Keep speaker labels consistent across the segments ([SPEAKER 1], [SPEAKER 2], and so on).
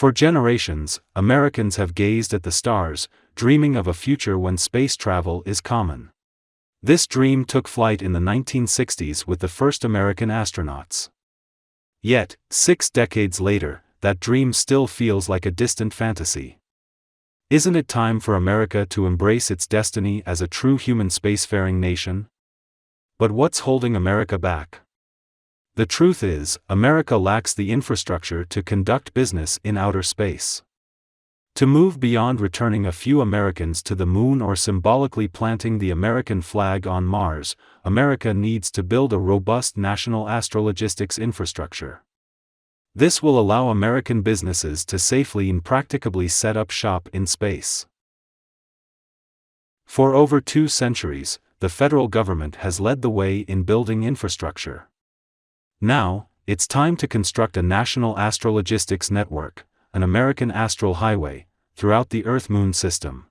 [SPEAKER 1] For generations, Americans have gazed at the stars, dreaming of a future when space travel is common. This dream took flight in the 1960s with the first American astronauts. Yet, 6 decades later, that dream still feels like a distant fantasy. Isn't it time for America to embrace its destiny as a true human spacefaring nation? But what's holding America back? The truth is, America lacks the infrastructure to conduct business in outer space. To move beyond returning a few Americans to the moon or symbolically planting the American flag on Mars, America needs to build a robust national astrologistics infrastructure. This will allow American businesses to safely and practicably set up shop in space. For over 2 centuries, the federal government has led the way in building infrastructure. Now, it's time to construct a national astrologistics network, an American Astral Highway, throughout the Earth-Moon system.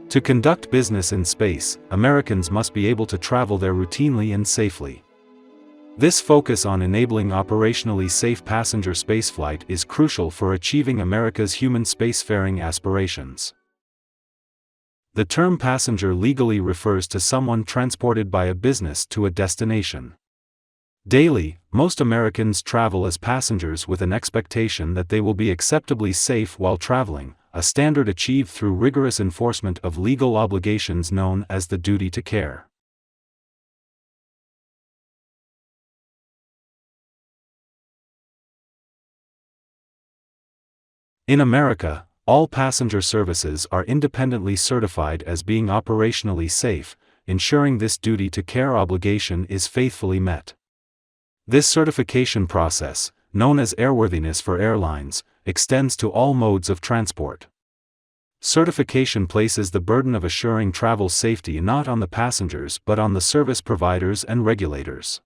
[SPEAKER 1] To conduct business in space, Americans must be able to travel there routinely and safely. This focus on enabling operationally safe passenger spaceflight is crucial for achieving America's human spacefaring aspirations. The term passenger legally refers to someone transported by a business to a destination. Daily, most Americans travel as passengers with an expectation that they will be acceptably safe while traveling, a standard achieved through rigorous enforcement of legal obligations known as the duty to care. In America, all passenger services are independently certified as being operationally safe, ensuring this duty to care obligation is faithfully met. This certification process, known as airworthiness for airlines, extends to all modes of transport. Certification places the burden of assuring travel safety not on the passengers but on the service providers and regulators.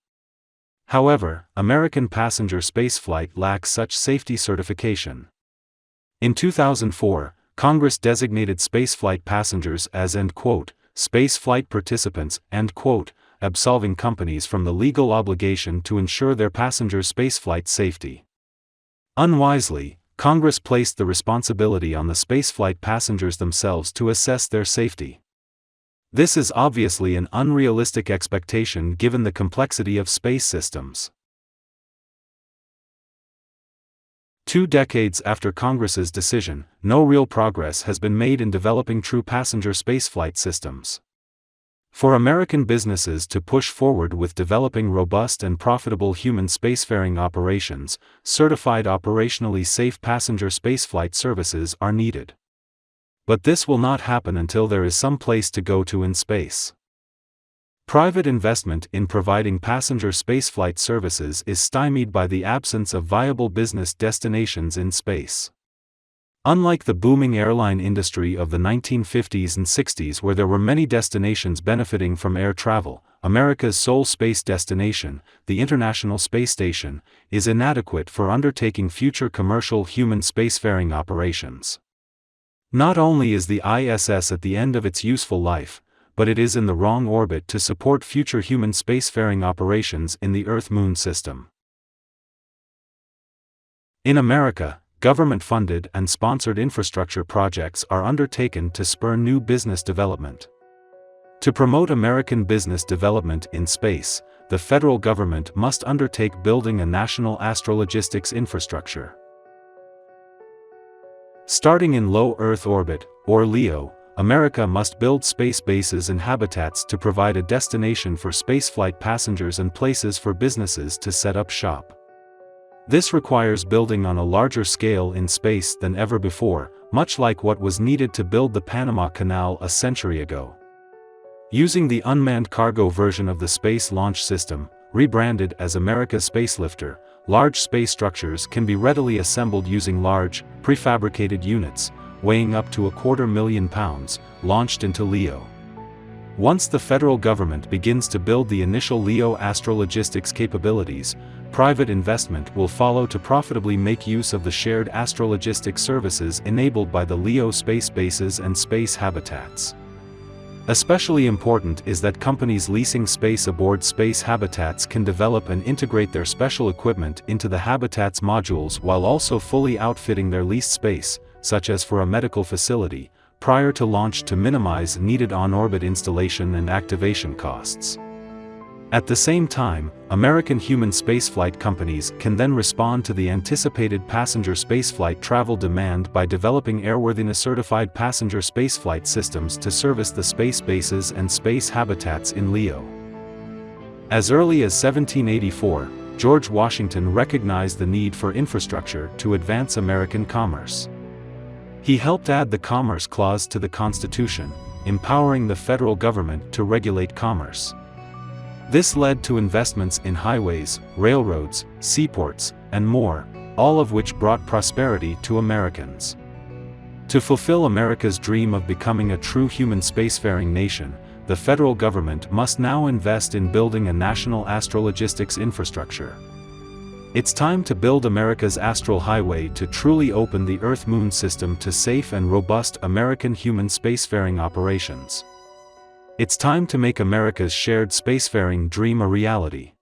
[SPEAKER 1] However, American passenger spaceflight lacks such safety certification. In 2004, Congress designated spaceflight passengers as spaceflight participants, absolving companies from the legal obligation to ensure their passengers' spaceflight safety. Unwisely, Congress placed the responsibility on the spaceflight passengers themselves to assess their safety. This is obviously an unrealistic expectation given the complexity of space systems. 2 decades after Congress's decision, no real progress has been made in developing true passenger spaceflight systems. For American businesses to push forward with developing robust and profitable human spacefaring operations, certified operationally safe passenger spaceflight services are needed. But this will not happen until there is some place to go to in space. Private investment in providing passenger spaceflight services is stymied by the absence of viable business destinations in space. Unlike the booming airline industry of the 1950s and 60s where there were many destinations benefiting from air travel, America's sole space destination, the International Space Station, is inadequate for undertaking future commercial human spacefaring operations. Not only is the ISS at the end of its useful life, but it is in the wrong orbit to support future human spacefaring operations in the Earth-Moon system. In America, government-funded and sponsored infrastructure projects are undertaken to spur new business development. To promote American business development in space, the federal government must undertake building a national astrologistics infrastructure. Starting in low Earth orbit, or LEO, America must build space bases and habitats to provide a destination for spaceflight passengers and places for businesses to set up shop. This requires building on a larger scale in space than ever before, much like what was needed to build the Panama Canal a century ago. Using the unmanned cargo version of the Space Launch System, rebranded as America's Spacelifter, large space structures can be readily assembled using large, prefabricated units, weighing up to 250,000 pounds, launched into LEO. Once the federal government begins to build the initial LEO astrologistics capabilities, private investment will follow to profitably make use of the shared astrologistics services enabled by the LEO space bases and space habitats. Especially important is that companies leasing space aboard space habitats can develop and integrate their special equipment into the habitat's modules while also fully outfitting their leased space, such as for a medical facility, prior to launch to minimize needed on-orbit installation and activation costs. At the same time, American human spaceflight companies can then respond to the anticipated passenger spaceflight travel demand by developing airworthiness-certified passenger spaceflight systems to service the space bases and space habitats in LEO. As early as 1784, George Washington recognized the need for infrastructure to advance American commerce. He helped add the Commerce Clause to the Constitution, empowering the federal government to regulate commerce. This led to investments in highways, railroads, seaports, and more, all of which brought prosperity to Americans. To fulfill America's dream of becoming a true human spacefaring nation, the federal government must now invest in building a national astrologistics infrastructure. It's time to build America's Astral Highway to truly open the Earth-Moon system to safe and robust American human spacefaring operations. It's time to make America's shared spacefaring dream a reality.